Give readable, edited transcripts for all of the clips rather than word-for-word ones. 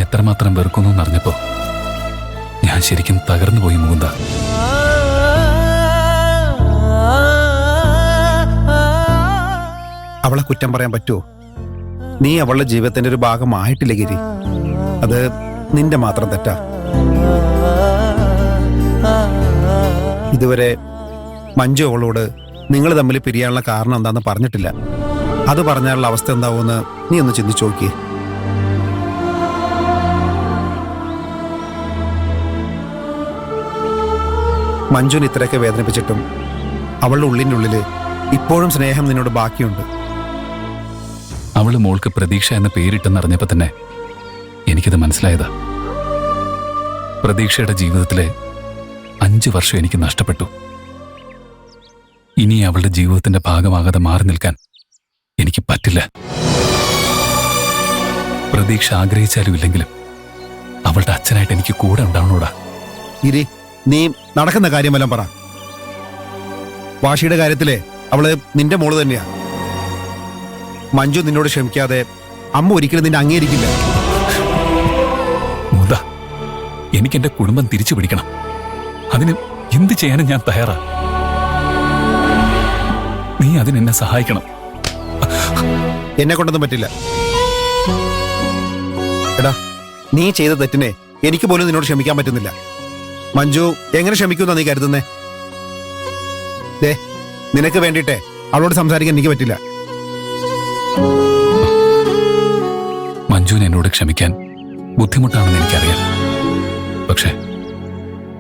എന്നെ എത്രമാത്രം വെറുക്കുന്നു എന്നറിഞ്ഞപ്പോ ഞാൻ ശരിക്കും തകർന്നു പോയി മുകുന്ദ. അവളെ കുറ്റം പറയാൻ പറ്റുമോ? നീ അവളുടെ ജീവിതത്തിന്റെ ഒരു ഭാഗമായിട്ടില്ല ഗിരി. അത് നിന്റെ മാത്രം തെറ്റാ. ഇതുവരെ മഞ്ജു അവളോട് നിങ്ങൾ തമ്മിൽ പിരിയാനുള്ള കാരണം എന്താണെന്ന് പറഞ്ഞിട്ടില്ല. അത് പറഞ്ഞാലുള്ള അവസ്ഥ എന്താവുമെന്ന് നീ ഒന്ന് ചിന്തിച്ചു നോക്കിയേ. മഞ്ജുവിന് ഇത്രയൊക്കെ വേദനിപ്പിച്ചിട്ടും അവളുടെ ഉള്ളിനുള്ളിൽ ഇപ്പോഴും സ്നേഹം നിന്നോട് ബാക്കിയുണ്ട്. അവള് മോൾക്ക് പ്രതീക്ഷ എന്ന പേരിട്ടെന്നറിഞ്ഞപ്പോ തന്നെ എനിക്കത് മനസ്സിലായതാ. പ്രതീക്ഷയുടെ ജീവിതത്തിലെ 5 വർഷം എനിക്ക് നഷ്ടപ്പെട്ടു. ഇനി അവളുടെ ജീവിതത്തിന്റെ ഭാഗമാകാതെ മാറി നിൽക്കാൻ എനിക്ക് പറ്റില്ല. പ്രതീക്ഷ ആഗ്രഹിച്ചാലും ഇല്ലെങ്കിലും അവളുടെ അച്ഛനായിട്ട് എനിക്ക് കൂടെ ഉണ്ടാവണോടാ. ഗിരി, നീ നടക്കുന്ന കാര്യം വല്ലതും പറ. വാശിയുടെ കാര്യത്തിലെ അവള് നിന്റെ മോള് തന്നെയാ. മഞ്ജു നിന്നോട് ക്ഷമിക്കാതെ അമ്മ ഒരിക്കലും നിന്നെ അംഗീകരിക്കില്ല. മുത, എനിക്കെന്റെ കുടുംബം തിരിച്ചു പിടിക്കണം. അതിന് എന്ത് ചെയ്യാനും ഞാൻ തയ്യാറാ. നീ അതിനെന്നെ സഹായിക്കണം. എന്നെ കൊണ്ടൊന്നും പറ്റില്ല. എടാ, നീ ചെയ്ത തെറ്റിനെ എനിക്ക് പോലും നിന്നോട് ക്ഷമിക്കാൻ പറ്റുന്നില്ല. മഞ്ജു എങ്ങനെ ക്ഷമിക്കുമെന്നാ നീ കരുതുന്നേ? ദേ, നിനക്ക് വേണ്ടിയിട്ടേ അവളോട് സംസാരിക്കാൻ എനിക്ക് പറ്റില്ല. മഞ്ജുവിന് എന്നോട് ക്ഷമിക്കാൻ ബുദ്ധിമുട്ടാണെന്ന് എനിക്കറിയാം. പക്ഷെ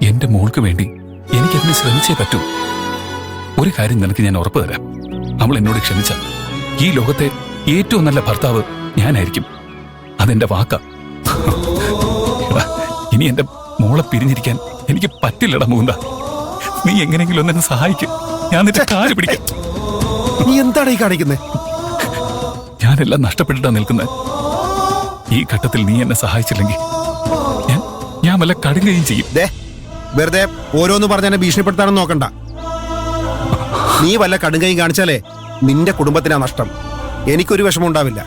എന്റെ മോൾക്ക് വേണ്ടി എനിക്കതിനെ ശ്രമിച്ചേ പറ്റൂ. ഒരു കാര്യം നിനക്ക് ഞാൻ ഉറപ്പ് തരാം. അവൾ എന്നോട് ക്ഷമിച്ച ഈ ലോകത്തെ ഏറ്റവും നല്ല ഭർത്താവ് ഞാനായിരിക്കും. അതെന്റെ വാക്കാ. ഇനി എന്റെ മോളെ പിരിഞ്ഞിരിക്കാൻ എനിക്ക് പറ്റില്ലടാ മുകുന്ദ. നീ എങ്ങനെയെങ്കിലും ഒന്നെന്നെ സഹായിക്കും. ഞാൻ നിന്റെ കാല് പിടിക്കാം. നീ എന്താണ് ഈ കാണിക്കുന്നത്? ഞാനെല്ലാം നഷ്ടപ്പെട്ടിട്ടാ നിൽക്കുന്നത്. ഈ ഘട്ടത്തിൽ നീ എന്നെ സഹായിച്ചില്ലെങ്കിൽ ഞാൻ വല്ല കടുങ്ങയും ചെയ്യും. വെറുതെ ഓരോന്ന് പറഞ്ഞ എന്നെ ഭീഷണിപ്പെടുത്താനും നോക്കണ്ട. നീ വല്ല കടുങ്കയും കാണിച്ചാലേ നിന്റെ കുടുംബത്തിനാ നഷ്ടം. എനിക്കൊരു വിഷമം ഉണ്ടാവില്ല.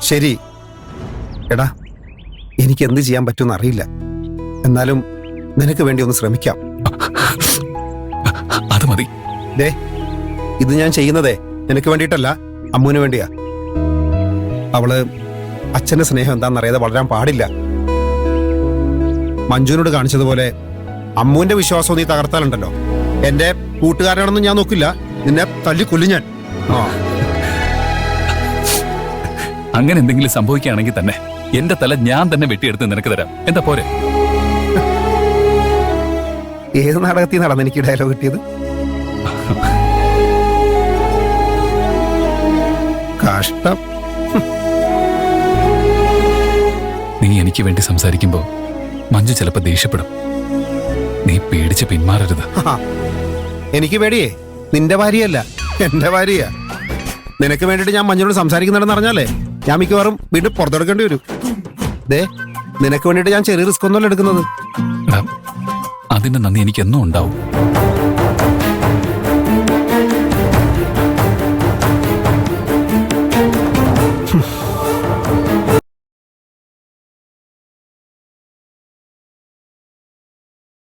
ശരി. എടാ, എനിക്ക് എന്ത് ചെയ്യാൻ പറ്റുമെന്ന് അറിയില്ല. എന്നാലും നിനക്ക് വേണ്ടി ഒന്ന് ശ്രമിക്കാം. അത് മതി. ഇത് ഞാൻ ചെയ്യുന്നതേ നിനക്ക് വേണ്ടിയിട്ടല്ല, അമ്മുവിന് വേണ്ടിയാ. അവള് അച്ഛന്റെ സ്നേഹം എന്താണെന്നറിയാതെ വളരാൻ പാടില്ല. മഞ്ജുവിനോട് കാണിച്ചതുപോലെ അമ്മുവിന്റെ വിശ്വാസം നീ തകർത്താലുണ്ടല്ലോ, എന്റെ കൂട്ടുകാരനാണെന്ന് ഞാൻ നോക്കില്ല, നിന്നെ തല്ലിക്കൊല്ലും ഞാൻ. അങ്ങനെ എന്തെങ്കിലും സംഭവിക്കുകയാണെങ്കിൽ തന്നെ എന്റെ തല ഞാൻ തന്നെ വെട്ടിയെടുത്ത് നിനക്ക് തരാം. എന്താ പോരെ? ഏത് നാടകത്തിൽ നടന്ന് എനിക്ക് ഡയലോഗ് കിട്ടിയത്? കഷ്ടം. നീ എനിക്ക് വേണ്ടി സംസാരിക്കുമ്പോ മഞ്ജു ചിലപ്പോ ദേഷ്യപ്പെടും. നീ പേടിച്ച് പിന്മാറരുത്. എനിക്ക് പേടിയേ നിന്റെ ഭാര്യയല്ല, എന്റെ ഭാര്യയാ. നിനക്ക് വേണ്ടിയിട്ട് ഞാൻ മഞ്ജുനോട് സംസാരിക്കുന്നുണ്ടെന്ന് അറിഞ്ഞാലേ ഞാൻ മിക്കവാറും വീണ്ടും പുറത്തെടുക്കേണ്ടി വരും. നിനക്ക് വേണ്ടിയിട്ട് ഞാൻ ചെറിയ റിസ്ക് ഒന്നുമല്ല എടുക്കുന്നത്. അതിന്റെ നന്ദി എനിക്കെന്നും ഉണ്ടാവും.